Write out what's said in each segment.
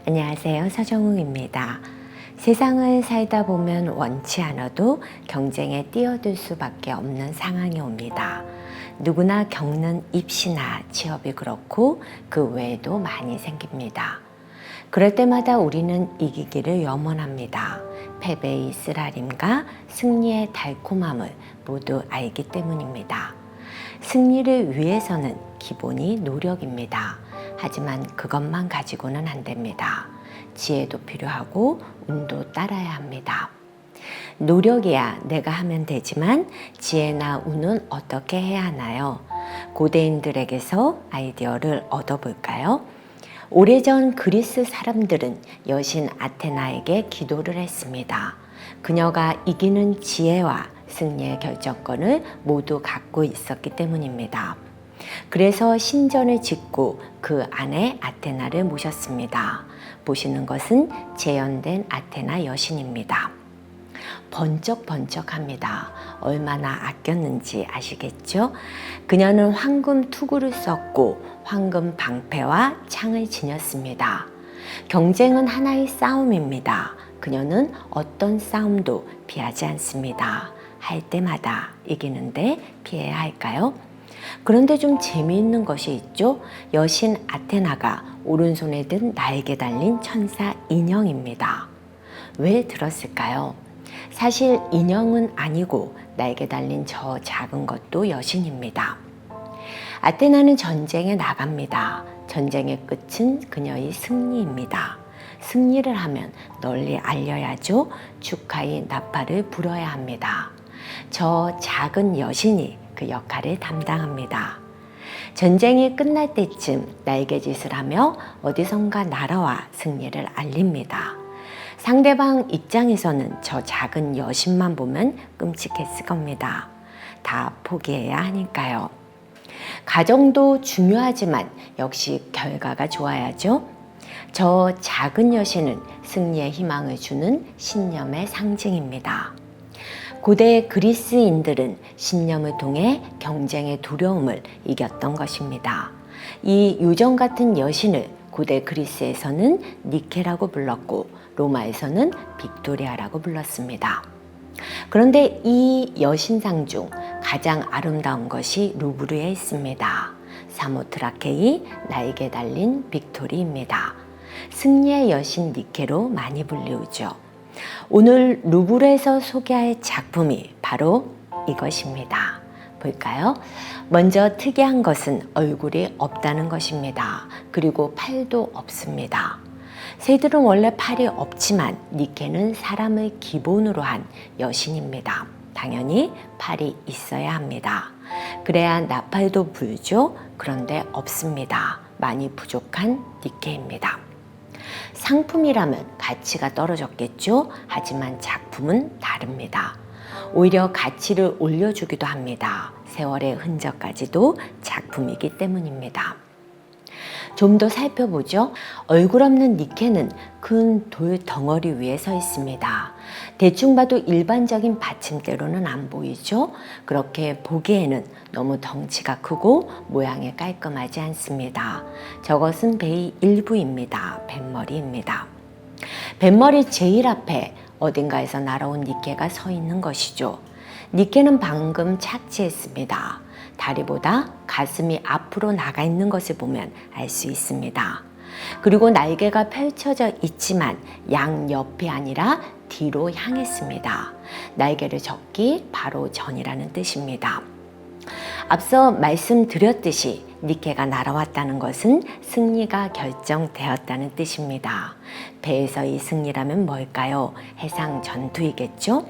안녕하세요. 서정웅입니다. 세상을 살다 보면 원치 않아도 경쟁에 뛰어들 수밖에 없는 상황이 옵니다. 누구나 겪는 입시나 취업이 그렇고 그 외에도 많이 생깁니다. 그럴 때마다 우리는 이기기를 염원합니다. 패배의 쓰라림과 승리의 달콤함을 모두 알기 때문입니다. 승리를 위해서는 기본이 노력입니다. 하지만 그것만 가지고는 안 됩니다. 지혜도 필요하고 운도 따라야 합니다. 노력이야 내가 하면 되지만 지혜나 운은 어떻게 해야 하나요? 고대인들에게서 아이디어를 얻어볼까요? 오래전 그리스 사람들은 여신 아테나에게 기도를 했습니다. 그녀가 이기는 지혜와 승리의 결정권을 모두 갖고 있었기 때문입니다. 그래서 신전을 짓고 그 안에 아테나를 모셨습니다. 보시는 것은 재현된 아테나 여신입니다. 번쩍번쩍합니다. 얼마나 아꼈는지 아시겠죠? 그녀는 황금 투구를 썼고 황금 방패와 창을 지녔습니다. 경쟁은 하나의 싸움입니다. 그녀는 어떤 싸움도 피하지 않습니다. 할 때마다 이기는데 피해야 할까요? 그런데 좀 재미있는 것이 있죠. 여신 아테나가 오른손에 든 날개 달린 천사 인형입니다. 왜 들었을까요? 사실 인형은 아니고 날개 달린 저 작은 것도 여신입니다. 아테나는 전쟁에 나갑니다. 전쟁의 끝은 그녀의 승리입니다. 승리를 하면 널리 알려야죠. 축하의 나팔을 불어야 합니다. 저 작은 여신이 그 역할을 담당합니다. 전쟁이 끝날 때쯤 날개짓을 하며 어디선가 날아와 승리를 알립니다. 상대방 입장에서는 저 작은 여신만 보면 끔찍했을 겁니다. 다 포기해야 하니까요. 가정도 중요하지만 역시 결과가 좋아야죠. 저 작은 여신은 승리의 희망을 주는 신념의 상징입니다. 고대 그리스인들은 신념을 통해 경쟁의 두려움을 이겼던 것입니다. 이 요정 같은 여신을 고대 그리스에서는 니케라고 불렀고 로마에서는 빅토리아라고 불렀습니다. 그런데 이 여신상 중 가장 아름다운 것이 루브르에 있습니다. 사모트라케의 날개 달린 빅토리입니다. 승리의 여신 니케로 많이 불리우죠. 오늘 루브르에서 소개할 작품이 바로 이것입니다. 볼까요? 먼저 특이한 것은 얼굴이 없다는 것입니다. 그리고 팔도 없습니다. 새들은 원래 팔이 없지만 니케는 사람을 기본으로 한 여신입니다. 당연히 팔이 있어야 합니다. 그래야 나팔도 불죠. 그런데 없습니다. 많이 부족한 니케입니다. 상품이라면 가치가 떨어졌겠죠. 하지만 작품은 다릅니다. 오히려 가치를 올려주기도 합니다. 세월의 흔적까지도 작품이기 때문입니다. 좀 더 살펴보죠. 얼굴 없는 니케는 큰 돌 덩어리 위에 서 있습니다. 대충 봐도 일반적인 받침대로는 안 보이죠. 그렇게 보기에는 너무 덩치가 크고 모양이 깔끔하지 않습니다. 저것은 배의 일부입니다. 뱃머리입니다. 뱃머리 제일 앞에 어딘가에서 날아온 니케가 서 있는 것이죠. 니케는 방금 착지했습니다. 다리보다 가슴이 앞으로 나가 있는 것을 보면 알 수 있습니다. 그리고 날개가 펼쳐져 있지만 양옆이 아니라 뒤로 향했습니다. 날개를 접기 바로 전이라는 뜻입니다. 앞서 말씀드렸듯이 니케가 날아왔다는 것은 승리가 결정되었다는 뜻입니다. 배에서의 승리라면 뭘까요? 해상 전투이겠죠?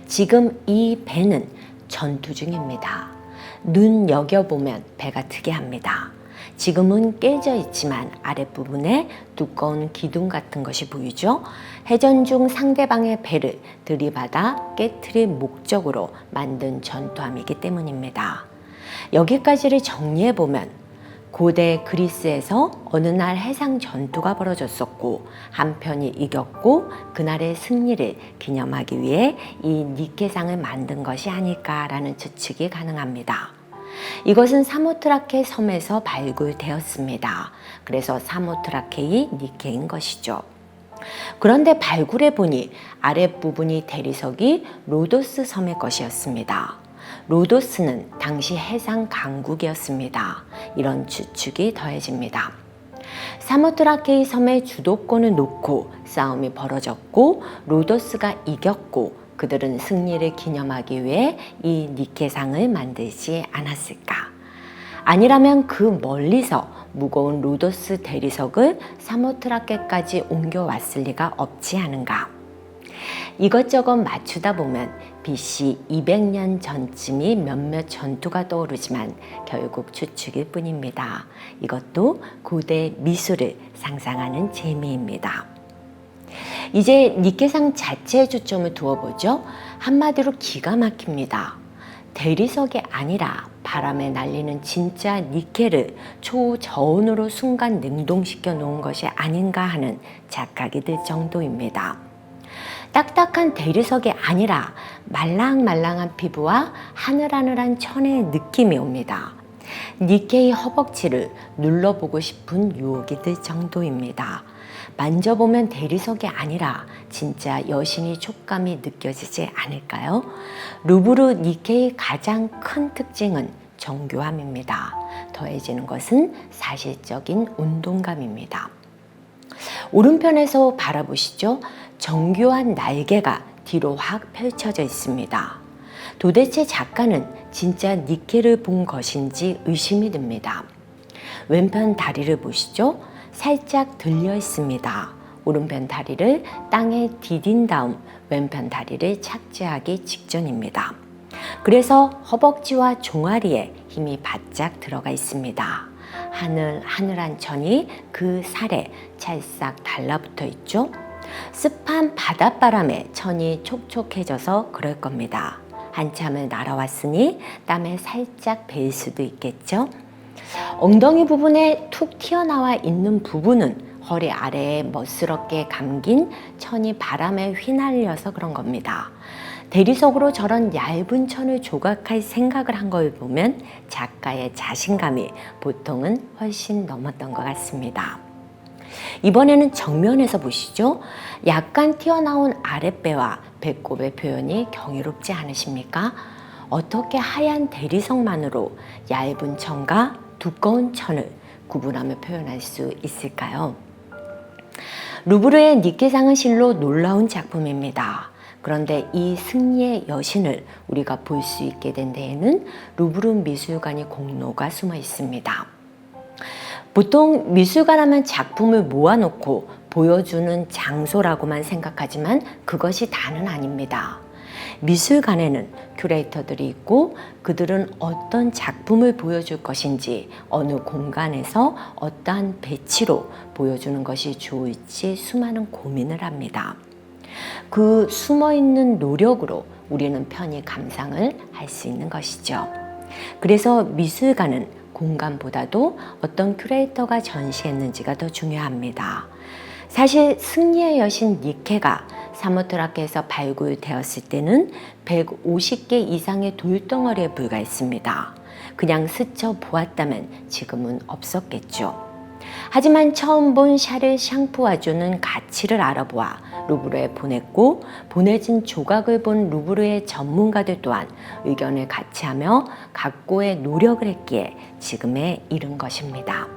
지금 이 배는 전투 중입니다. 눈여겨보면 배가 특이합니다. 지금은 깨져 있지만 아랫부분에 두꺼운 기둥 같은 것이 보이죠? 해전 중 상대방의 배를 들이받아 깨트릴 목적으로 만든 전투함이기 때문입니다. 여기까지를 정리해보면 고대 그리스에서 어느 날 해상 전투가 벌어졌었고 한편이 이겼고 그날의 승리를 기념하기 위해 이 니케상을 만든 것이 아닐까라는 추측이 가능합니다. 이것은 사모트라케 섬에서 발굴되었습니다. 그래서 사모트라케이 니케인 것이죠. 그런데 발굴해 보니 아랫부분이 대리석이 로도스 섬의 것이었습니다. 로도스는 당시 해상 강국이었습니다. 이런 추측이 더해집니다. 사모트라케이 섬의 주도권을 놓고 싸움이 벌어졌고 로도스가 이겼고 그들은 승리를 기념하기 위해 이 니케상을 만들지 않았을까? 아니라면 그 멀리서 무거운 로도스 대리석을 사모트라케까지 옮겨왔을 리가 없지 않은가? 이것저것 맞추다 보면 BC 200년 전쯤이 몇몇 전투가 떠오르지만 결국 추측일 뿐입니다. 이것도 고대 미술을 상상하는 재미입니다. 이제 니케상 자체에 초점을 두어보죠. 한마디로 기가 막힙니다. 대리석이 아니라 바람에 날리는 진짜 니켈을 초저온으로 순간 냉동시켜 놓은 것이 아닌가 하는 착각이 들 정도입니다. 딱딱한 대리석이 아니라 말랑말랑한 피부와 하늘하늘한 천의 느낌이 옵니다. 니케의 허벅지를 눌러보고 싶은 유혹이 들 정도입니다. 만져보면 대리석이 아니라 진짜 여신의 촉감이 느껴지지 않을까요? 루브르 니케의 가장 큰 특징은 정교함입니다. 더해지는 것은 사실적인 운동감입니다. 오른편에서 바라보시죠. 정교한 날개가 뒤로 확 펼쳐져 있습니다. 도대체 작가는 진짜 니케를 본 것인지 의심이 듭니다. 왼편 다리를 보시죠. 살짝 들려 있습니다. 오른편 다리를 땅에 디딘 다음 왼편 다리를 착지하기 직전입니다. 그래서 허벅지와 종아리에 힘이 바짝 들어가 있습니다. 하늘한 천이 그 살에 찰싹 달라붙어 있죠. 습한 바닷바람에 천이 촉촉해져서 그럴 겁니다. 한참을 날아왔으니 땀에 살짝 배일 수도 있겠죠. 엉덩이 부분에 툭 튀어나와 있는 부분은 허리 아래에 멋스럽게 감긴 천이 바람에 휘날려서 그런 겁니다. 대리석으로 저런 얇은 천을 조각할 생각을 한 걸 보면 작가의 자신감이 보통은 훨씬 넘었던 것 같습니다. 이번에는 정면에서 보시죠. 약간 튀어나온 아랫배와 배꼽의 표현이 경이롭지 않으십니까? 어떻게 하얀 대리석만으로 얇은 천과 두꺼운 천을 구분하며 표현할 수 있을까요? 루브르의 니케상은 실로 놀라운 작품입니다. 그런데 이 승리의 여신을 우리가 볼 수 있게 된 데에는 루브르 미술관의 공로가 숨어 있습니다. 보통 미술관 하면 작품을 모아놓고 보여주는 장소라고만 생각하지만 그것이 다는 아닙니다. 미술관에는 큐레이터들이 있고 그들은 어떤 작품을 보여줄 것인지 어느 공간에서 어떠한 배치로 보여주는 것이 좋을지 수많은 고민을 합니다. 그 숨어있는 노력으로 우리는 편히 감상을 할 수 있는 것이죠. 그래서 미술관은 공간보다도 어떤 큐레이터가 전시했는지가 더 중요합니다. 사실 승리의 여신 니케가 사모트라케에서 발굴되었을 때는 150개 이상의 돌덩어리에 불과했습니다. 그냥 스쳐 보았다면 지금은 없었겠죠. 하지만 처음 본 샤를 샹푸아주는 가치를 알아보아 루브르에 보냈고 보내진 조각을 본 루브르의 전문가들 또한 의견을 같이하며 각고의 노력을 했기에 지금에 이른 것입니다.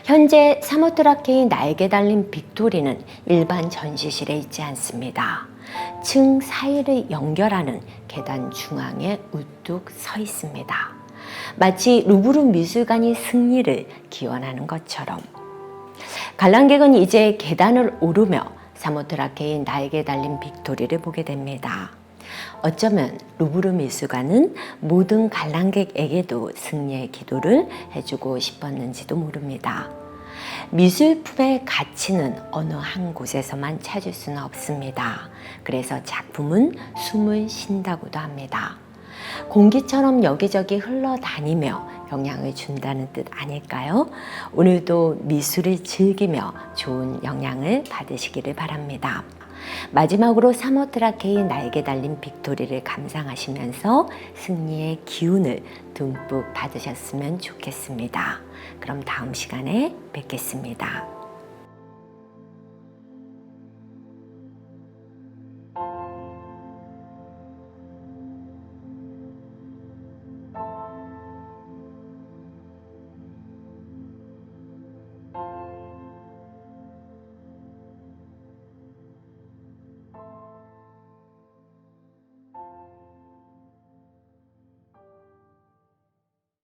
현재 사모트라케의 날개 달린 빅토리는 일반 전시실에 있지 않습니다. 층 사이를 연결하는 계단 중앙에 우뚝 서 있습니다. 마치 루브르 미술관이 승리를 기원하는 것처럼. 관람객은 이제 계단을 오르며 사모트라케의 날개 달린 빅토리를 보게 됩니다. 어쩌면 루브르 미술관은 모든 관람객에게도 승리의 기도를 해주고 싶었는지도 모릅니다. 미술품의 가치는 어느 한 곳에서만 찾을 수는 없습니다. 그래서 작품은 숨을 쉰다고도 합니다. 공기처럼 여기저기 흘러다니며 영향을 준다는 뜻 아닐까요? 오늘도 미술을 즐기며 좋은 영향을 받으시기를 바랍니다. 마지막으로 사모트라케의 날개 달린 빅토리를 감상하시면서 승리의 기운을 듬뿍 받으셨으면 좋겠습니다. 그럼 다음 시간에 뵙겠습니다.